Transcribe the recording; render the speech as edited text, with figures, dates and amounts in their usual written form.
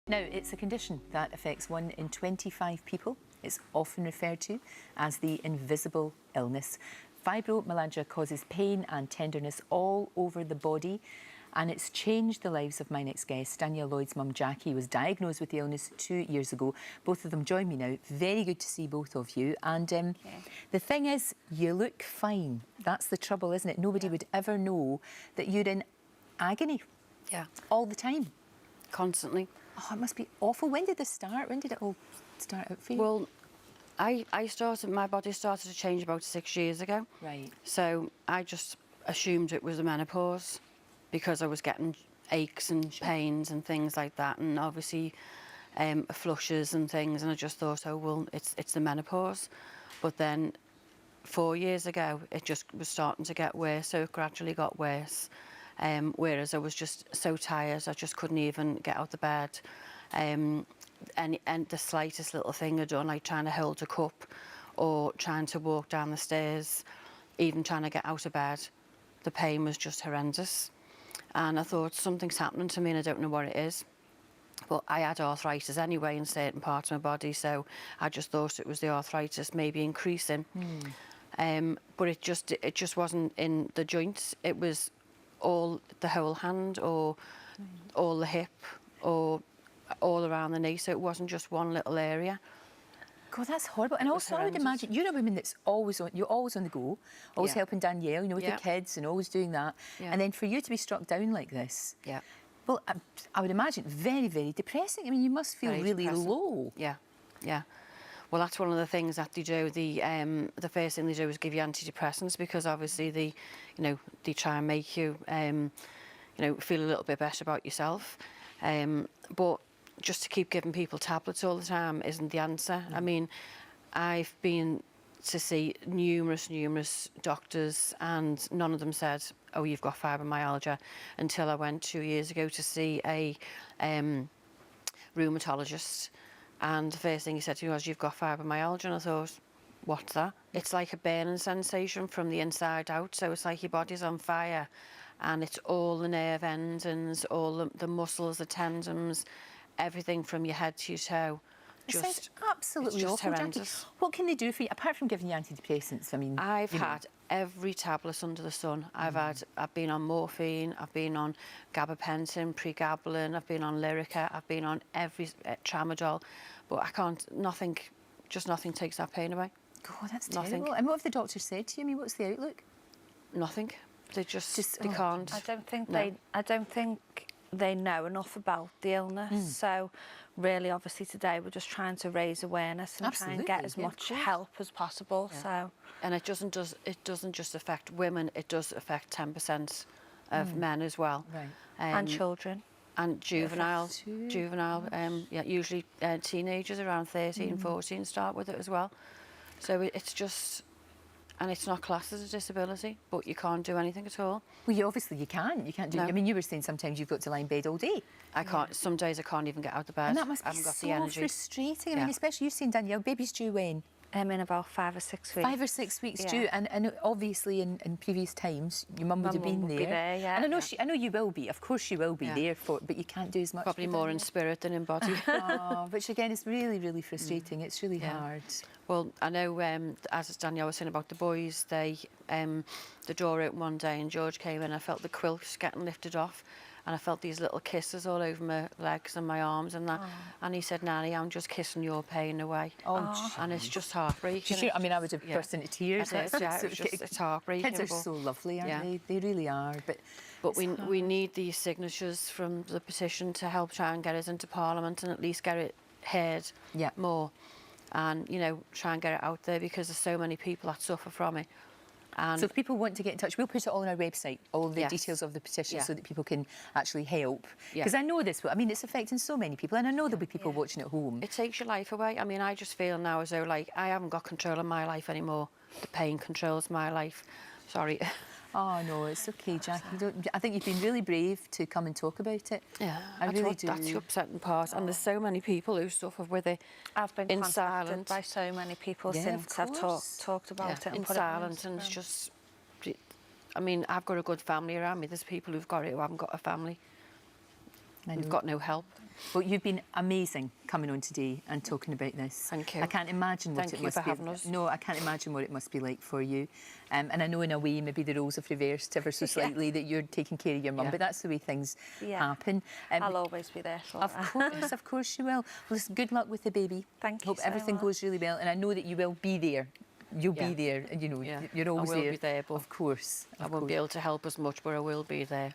Now, it's a condition that affects 1 in 25 people. It's often referred to as the invisible illness. Fibromyalgia causes pain and tenderness all over the body, and it's changed the lives of my next guest. Danielle Lloyd's mum, Jackie, was diagnosed with the illness 2 years ago. Both of them join me now. Very good to see both of you. And the thing is, you look fine. That's the trouble, isn't it? Nobody would ever know that you're in agony. Yeah. All the time. Constantly. Oh, it must be awful. When did this start? When did it all start out for you? Well, my body started to change about 6 years ago. Right. So I just assumed it was the menopause because I was getting aches and pains and things like that, and obviously flushes and things, and I just thought, oh, well, it's the menopause. But then 4 years ago, it just was starting to get worse, so it gradually got worse. Whereas I was just so tired, I just couldn't even get out of bed. And the slightest little thing I'd done, like trying to hold a cup or trying to walk down the stairs, even trying to get out of bed, the pain was just horrendous. And I thought, something's happening to me and I don't know what it is. But I had arthritis anyway in certain parts of my body, so I just thought it was the arthritis maybe increasing. But it just wasn't in the joints. It was all the whole hand, or all the hip, or all around the knee, so it wasn't just one little area. God, that's horrible. And also, I would imagine you're a woman that's always on. You're always on the go, always helping Danielle, you know, with the kids, and always doing that. And then for you to be struck down like this, well, I would imagine very, very depressing. I mean, you must feel really low. Yeah. Well, that's one of the things that they do. The first thing they do is give you antidepressants, because obviously they try and make you, feel a little bit better about yourself. But just to keep giving people tablets all the time isn't the answer. I mean, I've been to see numerous doctors, and none of them said, oh, you've got fibromyalgia, until I went 2 years ago to see a rheumatologist. And the first thing he said to me was, you've got fibromyalgia. And I thought, what's that? It's like a burning sensation from the inside out. So it's like your body's on fire, and it's all the nerve endings, all the muscles, the tendons, everything from your head to your toe. Just absolutely awful, horrendous. Jackie. What can they do for you, apart from giving you antidepressants? I mean, I've had every tablet under the sun. I've been on morphine, I've been on gabapentin, pregabalin, I've been on Lyrica, I've been on every tramadol, but nothing takes that pain away. God, that's terrible. And what have the doctors said to you? I mean, what's the outlook? Nothing. They they can't. I don't think they know enough about the illness. So really, obviously today we're just trying to raise awareness and try and get as much help as possible. So, and it doesn't just affect women, it does affect 10% of men as well. Right. And children. And juvenile, usually teenagers around 13, 14 start with it as well. So it's just, and it's not classed as a disability, but you can't do anything at all. Well, obviously you can't do. I mean, you were saying sometimes you've got to lie in bed all day. I can't. Some days I can't even get out of bed. And that must be so frustrating. I mean, especially you've seen Danielle. Baby's due when? In about 5 or 6 weeks. 5 or 6 weeks due, and obviously in previous times your mum would have been there. And I know you will be. Of course you will be there for, but you can't do as much. Probably more in spirit than in body. Which again is really, really frustrating. It's really hard. Well, I know, as Danielle was saying about the boys, the door opened one day and George came in. I felt the quilts getting lifted off, and I felt these little kisses all over my legs and my arms and that. And he said, Nanny, I'm just kissing your pain away. And it's just heartbreaking. Sure, I mean, I would have burst into tears. It's heartbreaking. Kids are so lovely, aren't they? They really are. But we need these signatures from the petition to help try and get us into Parliament and at least get it heard more. And, try and get it out there, because there's so many people that suffer from it. And so if people want to get in touch, we'll put it all on our website, all the details of the petition, so that people can actually help. Because I know this, I mean, it's affecting so many people, and I know there'll be people watching at home. It takes your life away. I mean, I just feel now as though, like, I haven't got control of my life anymore. The pain controls my life. Sorry. Oh, no, it's okay, Jackie. I think you've been really brave to come and talk about it. Yeah, I really do. That's the upsetting part. And there's so many people who suffer with it. I've been contacted by so many people since I've talked about it. In silence, and it's just... I mean, I've got a good family around me. There's people who've got it who haven't got a family. We've got no help. Well, you've been amazing coming on today and talking about this. Thank you. I can't imagine what Thank it you must for be. having us. No, I can't imagine what it must be like for you. And I know in a way maybe the roles have reversed ever so slightly, that you're taking care of your mum, but that's the way things happen. I'll always be there for her. Of course you will. Well, listen, good luck with the baby. Thank you Hope so everything much. goes really well, and I know that you will be there. You'll be there, and you know, you're always I will there. be there, but of course. I won't be able to help as much, but I will be there.